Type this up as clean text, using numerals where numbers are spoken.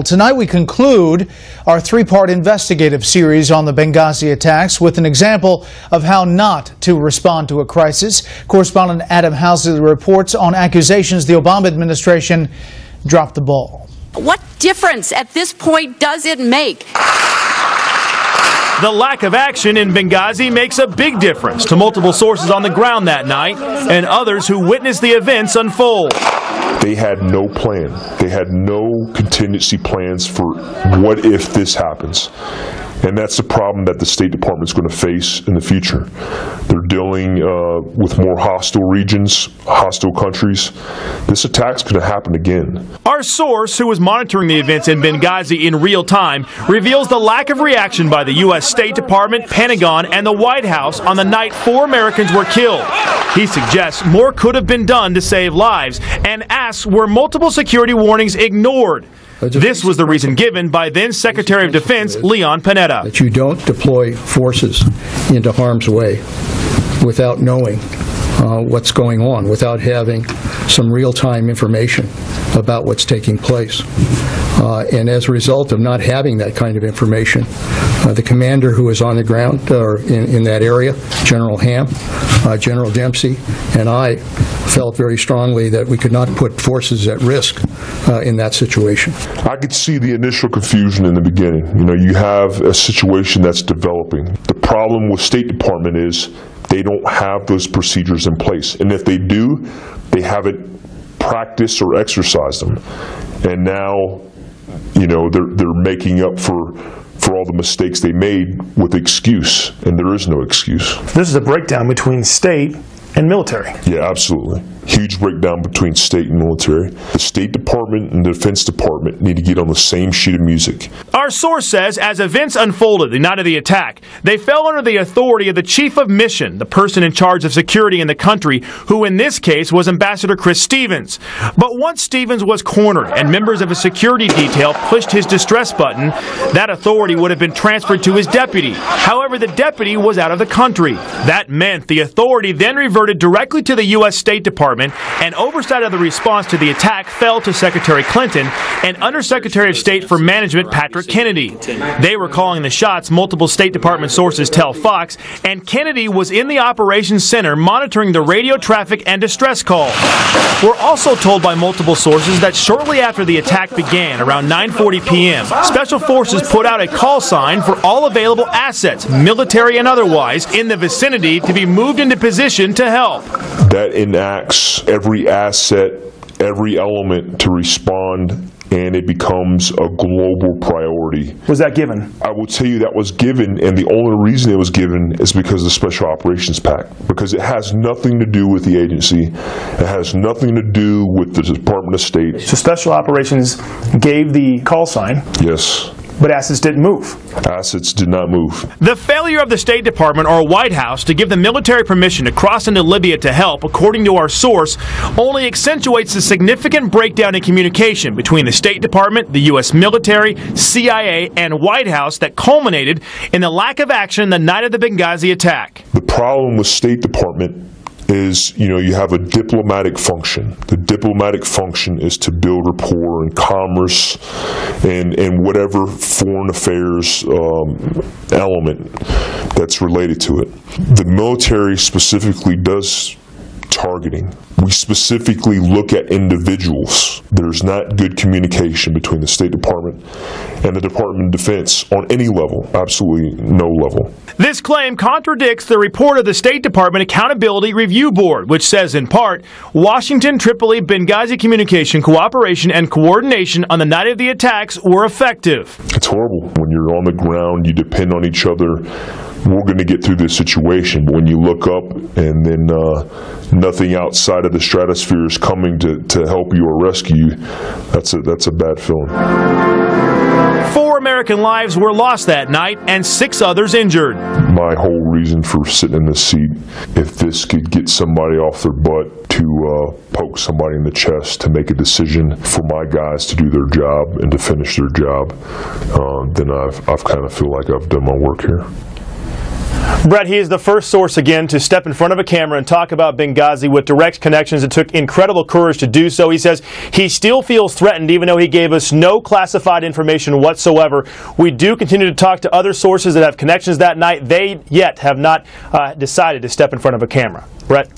Tonight we conclude our three-part investigative series on the Benghazi attacks with an example of how not to respond to a crisis. Correspondent Adam Housley reports on accusations the Obama administration dropped the ball. What difference at this point does it make? The lack of action in Benghazi makes a big difference to multiple sources on the ground that night and others who witnessed the events unfold. They had no plan. They had no contingency plans for what if this happens. And that's the problem that the State Department is going to face in the future. They're dealing with more hostile regions, hostile countries. This attack's going to happen again. Our source, who was monitoring the events in Benghazi in real time, reveals the lack of reaction by the U.S. State Department, Pentagon, and the White House on the night 4 Americans were killed. He suggests more could have been done to save lives and asks were multiple security warnings ignored. This was the reason given by then Secretary of Defense Leon Panetta. That you don't deploy forces into harm's way without knowing what's going on, without having some real-time information about what's taking place. And as a result of not having that kind of information, the commander who was on the ground or in that area, General Ham, General Dempsey, and I felt very strongly that we could not put forces at risk in that situation. I could see the initial confusion in the beginning. You know, you have a situation that's developing. The problem with State Department is they don't have those procedures in place. And if they do, they haven't practiced or exercised them. And now, you know, they're making up for all the mistakes they made with excuse, and there is no excuse. This is a breakdown between state and military. Yeah, absolutely. Huge breakdown between state and military. The State Department and the Defense Department need to get on the same sheet of music. Our source says as events unfolded the night of the attack, they fell under the authority of the Chief of Mission, the person in charge of security in the country, who in this case was Ambassador Chris Stevens. But once Stevens was cornered and members of a security detail pushed his distress button, that authority would have been transferred to his deputy. However, the deputy was out of the country. That meant the authority then reverted directly to the U.S. State Department, and oversight of the response to the attack fell to Secretary Clinton and Undersecretary of State for Management Patrick Kennedy. They were calling the shots, multiple State Department sources tell Fox, and Kennedy was in the operations center monitoring the radio traffic and distress calls. We're also told by multiple sources that shortly after the attack began, around 9:40 p.m., Special Forces put out a call sign for all available assets, military and otherwise, in the vicinity to be moved into position to help. That enacts every asset, every element to respond, and it becomes a global priority. Was that given? I will tell you that was given, and the only reason it was given is because of the Special Operations Pact, because it has nothing to do with the agency. It has nothing to do with the Department of State. So Special Operations gave the call sign. Yes. But assets didn't move. Assets did not move. The failure of the State Department or White House to give the military permission to cross into Libya to help, according to our source, only accentuates the significant breakdown in communication between the State Department, the U.S. military, CIA, and White House that culminated in the lack of action the night of the Benghazi attack. The problem with State Department is, you know, you have a diplomatic function. The diplomatic function is to build rapport and commerce and whatever foreign affairs element that's related to it. The military specifically does targeting. We specifically look at individuals. There's not good communication between the State Department and the Department of Defense on any level, absolutely no level. This claim contradicts the report of the State Department Accountability Review Board, which says in part, Washington, Tripoli, Benghazi communication, cooperation, and coordination on the night of the attacks were effective. It's horrible. When you're on the ground, you depend on each other. We're going to get through this situation, but when you look up and then nothing outside of the stratosphere is coming to help you or rescue you, that's a bad feeling. 4 American lives were lost that night and 6 others injured. My whole reason for sitting in this seat, if this could get somebody off their butt to poke somebody in the chest to make a decision for my guys to do their job and to finish their job, then I've kind of feel like I've done my work here. Brett, he is the first source again to step in front of a camera and talk about Benghazi with direct connections. It took incredible courage to do so. He says he still feels threatened even though he gave us no classified information whatsoever. We do continue to talk to other sources that have connections that night. They yet have not decided to step in front of a camera. Brett?